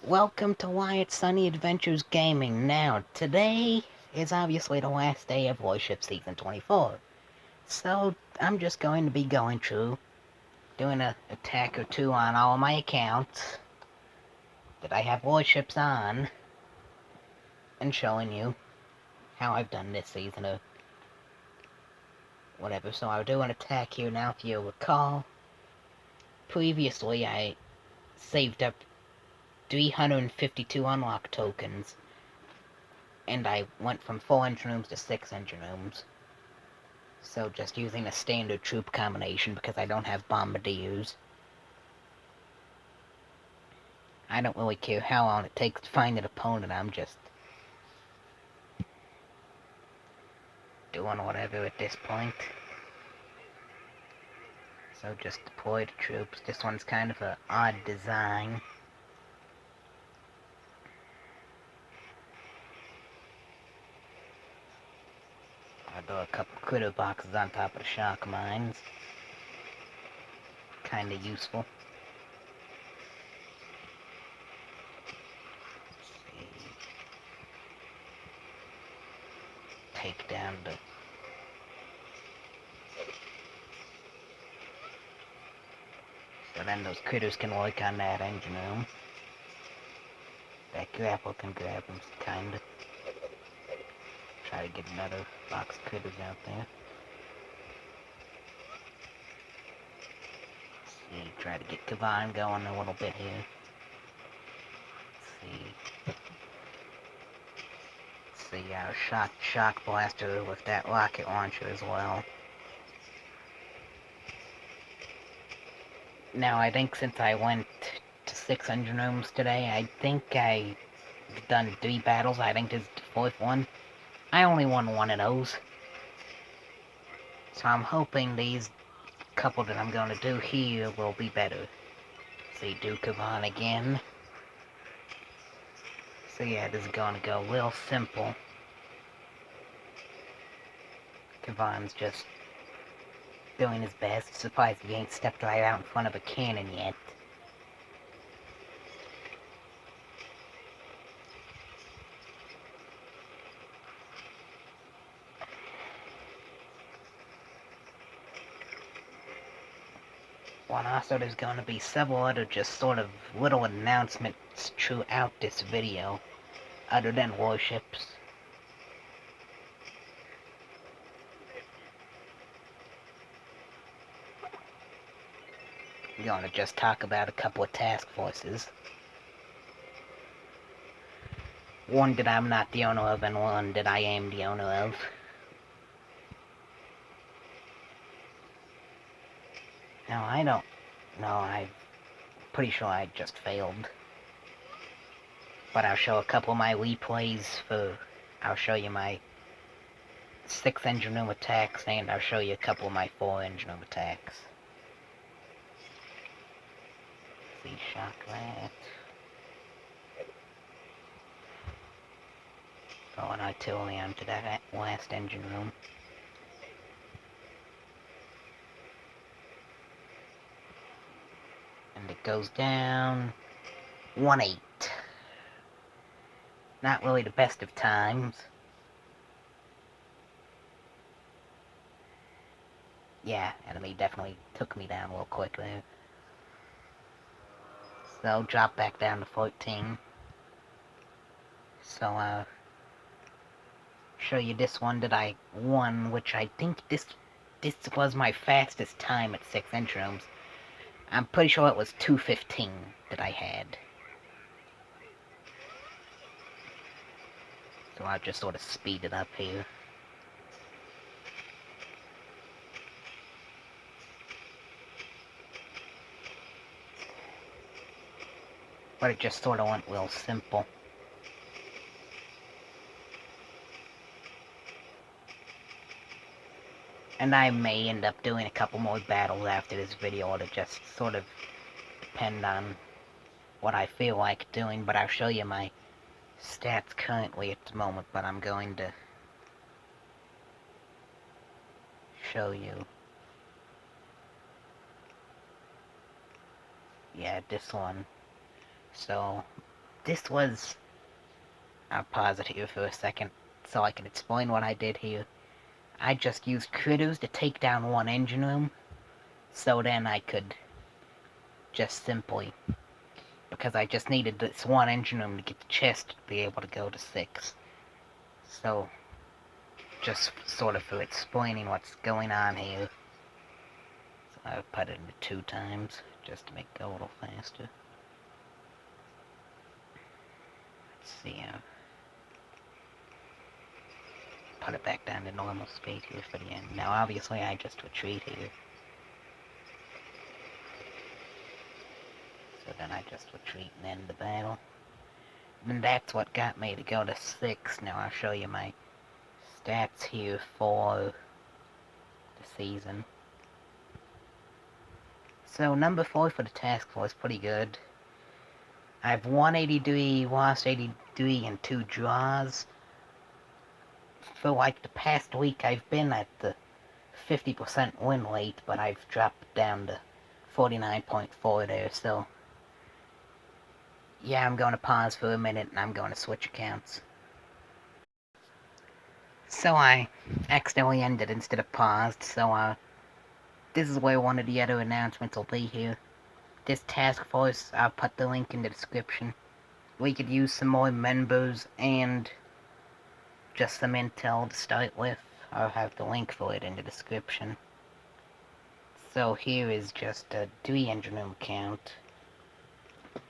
Welcome to Wyatt Sunny Adventures Gaming. Now, today is obviously the last day of Warships Season 24. So, I'm just going to be going through, doing a attack or two on all my accounts that I have warships on, and showing you how I've done this season or whatever. So I'll do an attack here now. If you recall, previously I saved up 352 unlock tokens, and I went from 4 engine rooms to 6 engine rooms. So just using a standard troop combination because I don't have bombardiers. I don't really care how long it takes to find an opponent, I'm just doing whatever at this point. So just deploy the troops. This one's kind of an odd design. I'll do a couple critter boxes on top of the shock mines. Kinda useful. Take down the... So then those critters can work on that engine room. That grapple can grab them, kinda. Try to get another box of critters out there. See, try to get Kavan going a little bit here. See our shock blaster with that rocket launcher as well. Now I think since I went to 6 engine rooms today, I think I've done 3 battles. I think this is the 4th one. I only won one of those. So I'm hoping these couple that I'm going to do here will be better. See, do Kavan again. So yeah, this is going to go real simple. Kavan's just doing his best. Surprised he ain't stepped right out in front of a cannon yet. Well, also there's going to be several other just sort of little announcements throughout this video, other than warships. I'm going to just talk about a couple of task forces. One that I'm not the owner of, and one that I am the owner of. Now, I don't know, I'm pretty sure I just failed. But I'll show a couple of my replays for... I'll show you my 6 engine room attacks, and I'll show you a couple of my 4 engine room attacks. See, shock that. Throw an artillery onto that last engine room. And it goes down 1-8. Not really the best of times. Yeah, enemy definitely took me down real quick there. So, drop back down to 14. So, show you this one that I won, which I think this was my fastest time at 6 engine rooms. I'm pretty sure it was 2:15 that I had. So I'll just sort of speed it up here. But it just sort of went real simple. And I may end up doing a couple more battles after this video. It'll just sort of depend on what I feel like doing. But I'll show you my stats currently at the moment. But I'm going to show you. Yeah, this one. So, this was... I'll pause it here for a second so I can explain what I did here. I just used critters to take down one engine room, so then I could just simply... because I just needed this one engine room to get the chest to be able to go to 6. So, just sort of for explaining what's going on here. So I put it into 2 times, just to make it go a little faster. Let's see, put it back down to normal speed here for the end. Now obviously I just retreat here. So then I just retreat and end the battle. And that's what got me to go to 6. Now I'll show you my stats here for the season. So number 4 for the task force, pretty good. I've 183, lost 83, and 2 draws. For like the past week, I've been at the 50% win rate, but I've dropped down to 49.4 there, so... yeah, I'm going to pause for a minute, and I'm going to switch accounts. So I accidentally ended instead of paused, so this is where one of the other announcements will be here. This task force, I'll put the link in the description. We could use some more members and just some intel to start with. I'll have the link for it in the description. So here is just a 3 engine room count.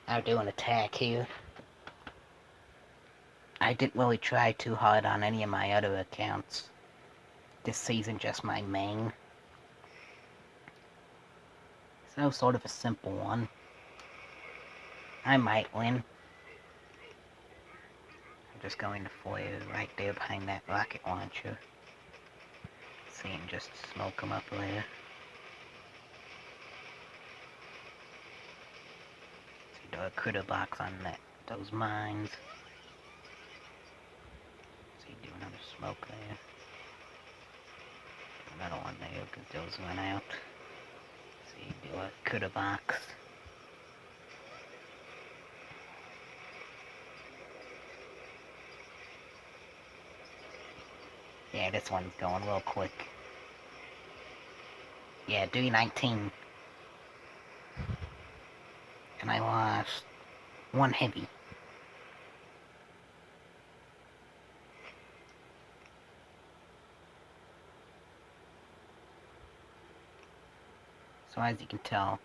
I'll do an attack here. I didn't really try too hard on any of my other accounts. This season, just my main. So, sort of a simple one. I might win. I'm just going to flare right there behind that rocket launcher. See, and just smoke them up there. See, do a critter box on those mines. See, do another smoke there. Do another one there, because those went out. See, do a critter box. Yeah, this one's going real quick. Yeah, do 19. And I lost 1 heavy. So as you can tell,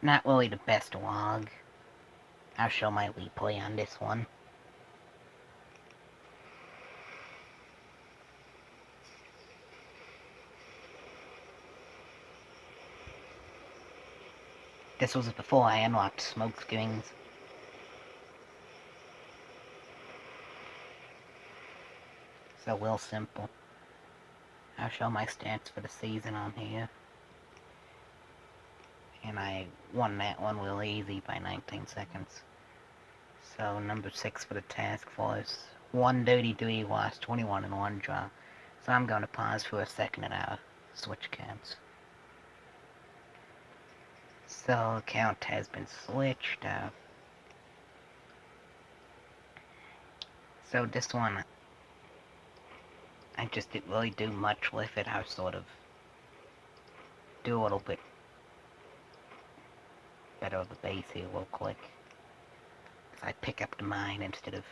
not really the best log. I'll show my replay on this one. This was before I unlocked smoke screens. So real simple. I'll show my stats for the season on here. And I won that one real easy by 19 seconds. So number 6 for the task force. 133 lost, 21 and 1 draw. So I'm going to pause for a second and I'll switch accounts. So account has been switched. So this one, I just didn't really do much with it. I'll sort of do a little bit better of a base here real quick. Because I pick up the mine instead of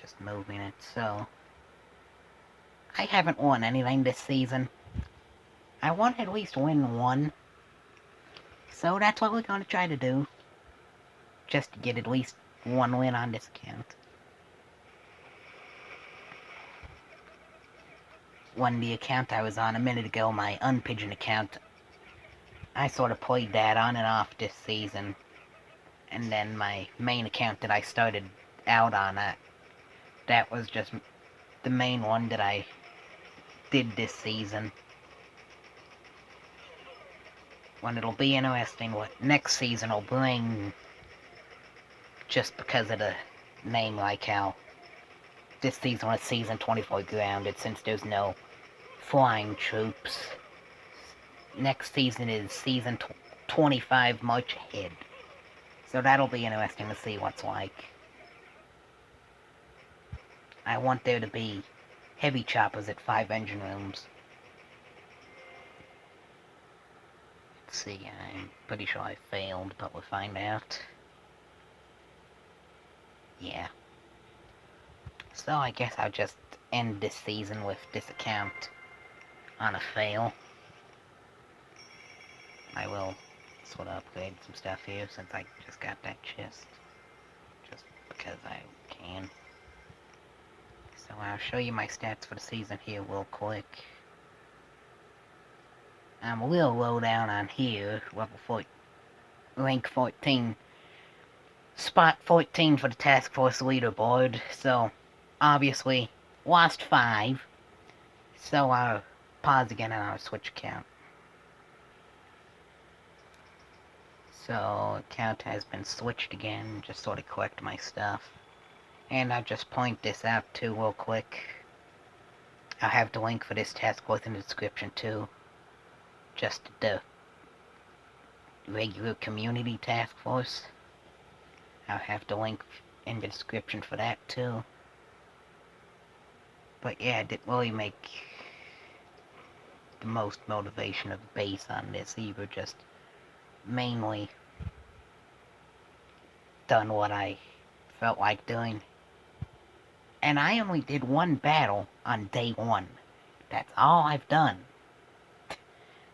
just moving it. So I haven't won anything this season. I want to at least win 1. So that's what we're going to try to do. Just to get at least 1 win on this account. When the account I was on a minute ago, my unpigeon account, I sort of played that on and off this season. And then my main account that I started out on, that was just the main one that I did this season. When it'll be interesting what next season will bring, just because of the name, like how this season was season 24 grounded, since there's no flying troops. Next season is season 25 March ahead. So that'll be interesting to see what's like. I want there to be heavy choppers at 5 engine rooms. Let's see, I'm pretty sure I failed, but we'll find out. Yeah. So I guess I'll just end this season with this account on a fail. I will sort of upgrade some stuff here since I just got that chest. Just because I can. So I'll show you my stats for the season here real quick. I'm a little low down on here, rank 14. Spot 14 for the task force leaderboard, so obviously lost 5. So I'll pause again and I'll switch account. So account has been switched again, just sort of collect my stuff. And I'll just point this out too real quick. I'll have the link for this task force in the description too. Just the regular community task force. I'll have the link in the description for that too. But yeah, I didn't really make the most motivation of the base on this either, just mainly done what I felt like doing. And I only did 1 battle on day 1. That's all I've done.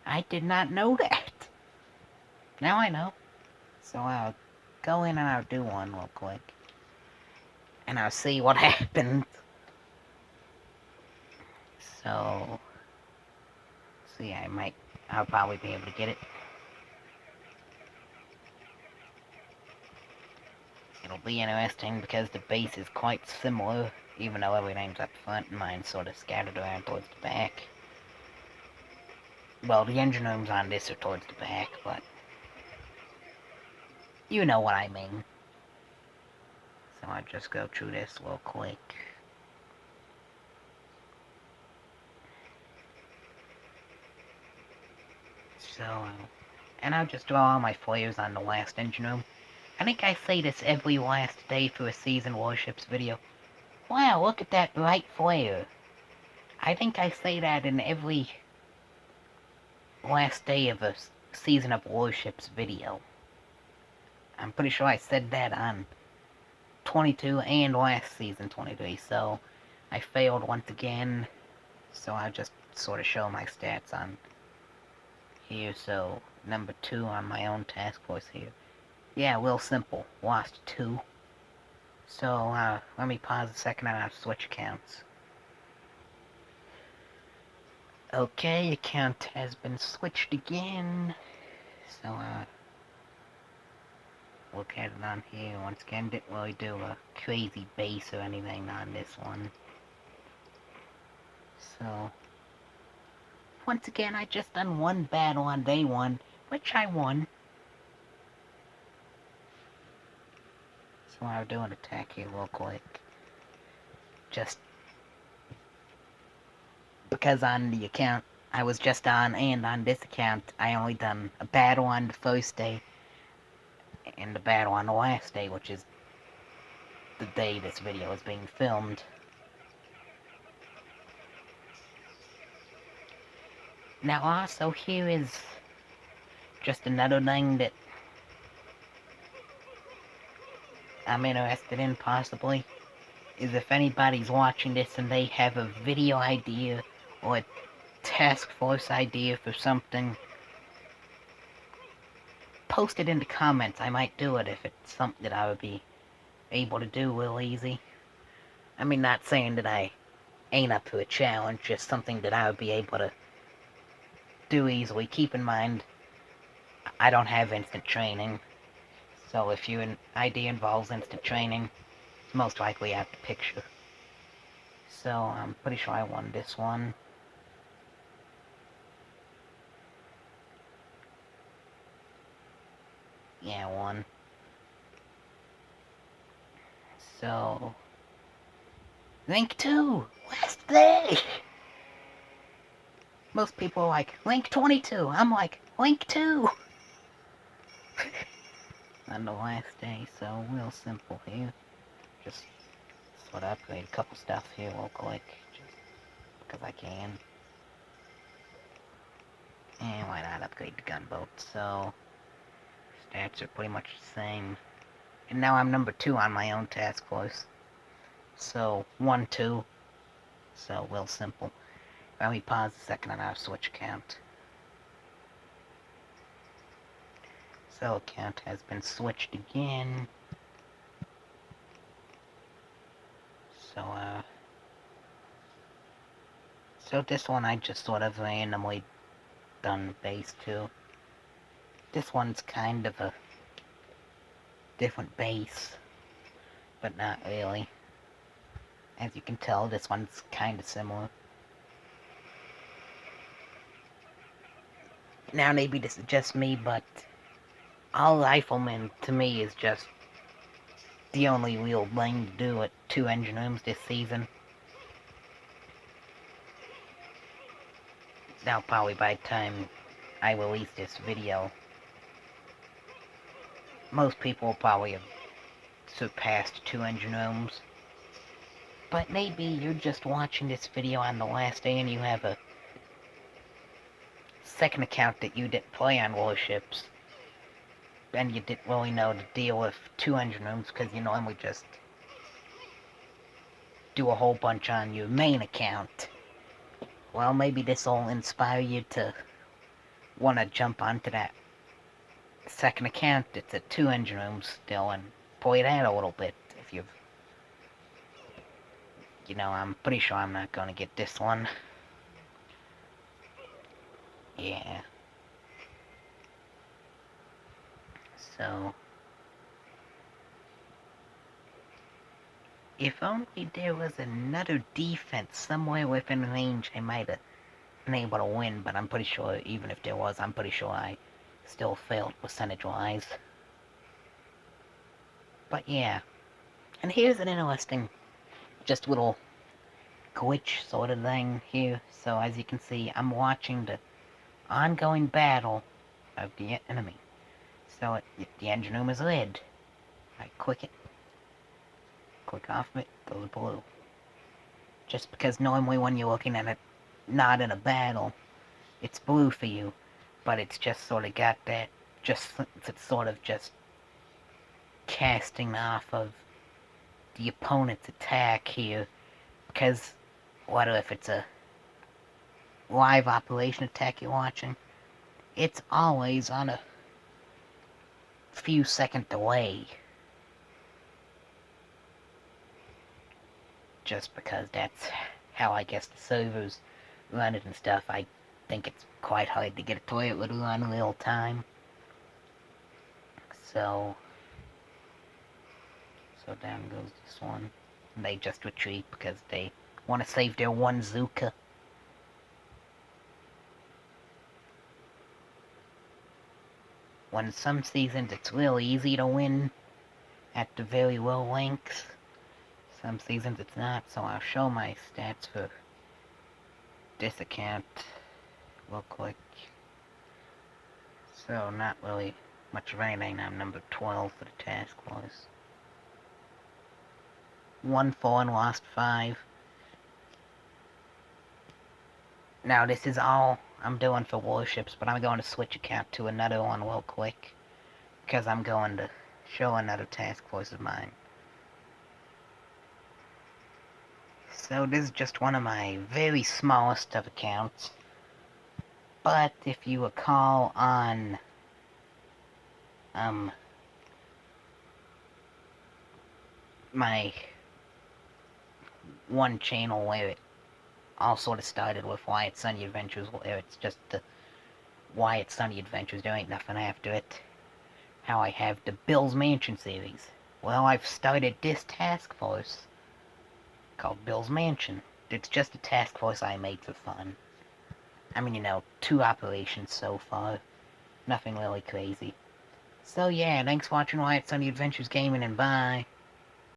I did not know that. Now I know. So I'll go in and I'll do one real quick. And I'll see what happens. So, see, I'll probably be able to get it. It'll be interesting because the base is quite similar, even though everything's up front and mine's sort of scattered around towards the back. Well, the engine rooms on this are towards the back, but you know what I mean. So I'll just go through this real quick. So, and I'll just draw all my flares on the last engine room. I think I say this every last day for a season warships video. Wow, look at that bright flare. I think I say that in every last day of a season of warships video. I'm pretty sure I said that on 22 and last season 23, so I failed once again. So I'll just sort of show my stats on here. So number 2 on my own task force here. Yeah, real simple. Lost 2. So let me pause a second and I'll switch accounts. Okay, account has been switched again. So look at it on here. Once again, didn't really do a crazy base or anything on this one. So once again, I just done 1 battle on day 1, which I won. So I'll do an attack here real quick. Just because on the account I was just on, and on this account, I only done a battle on the first day, and the battle on the last day, which is the day this video is being filmed. Now also, here is just another thing that I'm interested in, possibly, is if anybody's watching this and they have a video idea or a task force idea for something, post it in the comments. I might do it if it's something that I would be able to do real easy. I mean, not saying that I ain't up to a challenge, just something that I would be able to do easily. Keep in mind, I don't have instant training, so if your idea involves instant training, it's most likely out the picture. So I'm pretty sure I won this one. Yeah, I won. So, Link 2, last day! Most people are like, Link 22. I'm like, Link 2! on the last day, so real simple here. Just sort of upgrade a couple stuff here real quick, just because I can. And why not upgrade the gunboat? So, stats are pretty much the same. And now I'm number 2 on my own task force. So, 1, 2. So, real simple. Let me pause a second on our switch account. So, account has been switched again. So this one I just sort of randomly done base to. This one's kind of a different base, but not really. As you can tell, this one's kind of similar. Now maybe this is just me, but all riflemen to me is just the only real thing to do at 2 engine rooms this season. Now probably by the time I release this video, most people will probably have surpassed 2 engine rooms. But maybe you're just watching this video on the last day and you have a second account that you didn't play on warships, and you didn't really know to deal with 2 engine rooms because you normally just do a whole bunch on your main account. Well, maybe this will inspire you to want to jump onto that second account that's at 2 engine rooms still and play that a little bit. If you've, you know, I'm pretty sure I'm not going to get this one. Yeah. So, if only there was another defense somewhere within range, I might have been able to win, but I'm pretty sure, even if there was, I'm pretty sure I still failed percentage-wise. But yeah. And here's an interesting, just little glitch sort of thing here. So as you can see, I'm watching the ongoing battle of the enemy. So the engine room is red. I click it. Click off of it, goes blue. Just because normally when you're looking at it, not in a battle, it's blue for you. But it's just sort of got that, just, it's sort of just casting off of the opponent's attack here. Because, what if it's a live operation attack you're watching? It's always on a few second delay. Just because that's how I guess the servers run it and stuff. I think it's quite hard to get it to where it would run in real time. So down goes this one. And they just retreat because they want to save their one Zuka. When some seasons it's real easy to win at the very low ranks. Some seasons it's not, so I'll show my stats for this account real quick. So not really much of anything. I'm number 12 for the task force. 1-4 and lost 5. Now this is all I'm doing for warships, but I'm going to switch account to another one real quick, because I'm going to show another task force of mine. So this is just one of my very smallest of accounts, but if you recall on my one channel where it all sort of started with Wyatt Sunny Adventures, where it's just the Wyatt Sunny Adventures, there ain't nothing after it. How I have the Bill's Mansion series. Well, I've started this task force called Bill's Mansion. It's just a task force I made for fun. I mean, you know, 2 operations so far. Nothing really crazy. So yeah, thanks for watching Wyatt Sunny Adventures Gaming, and bye.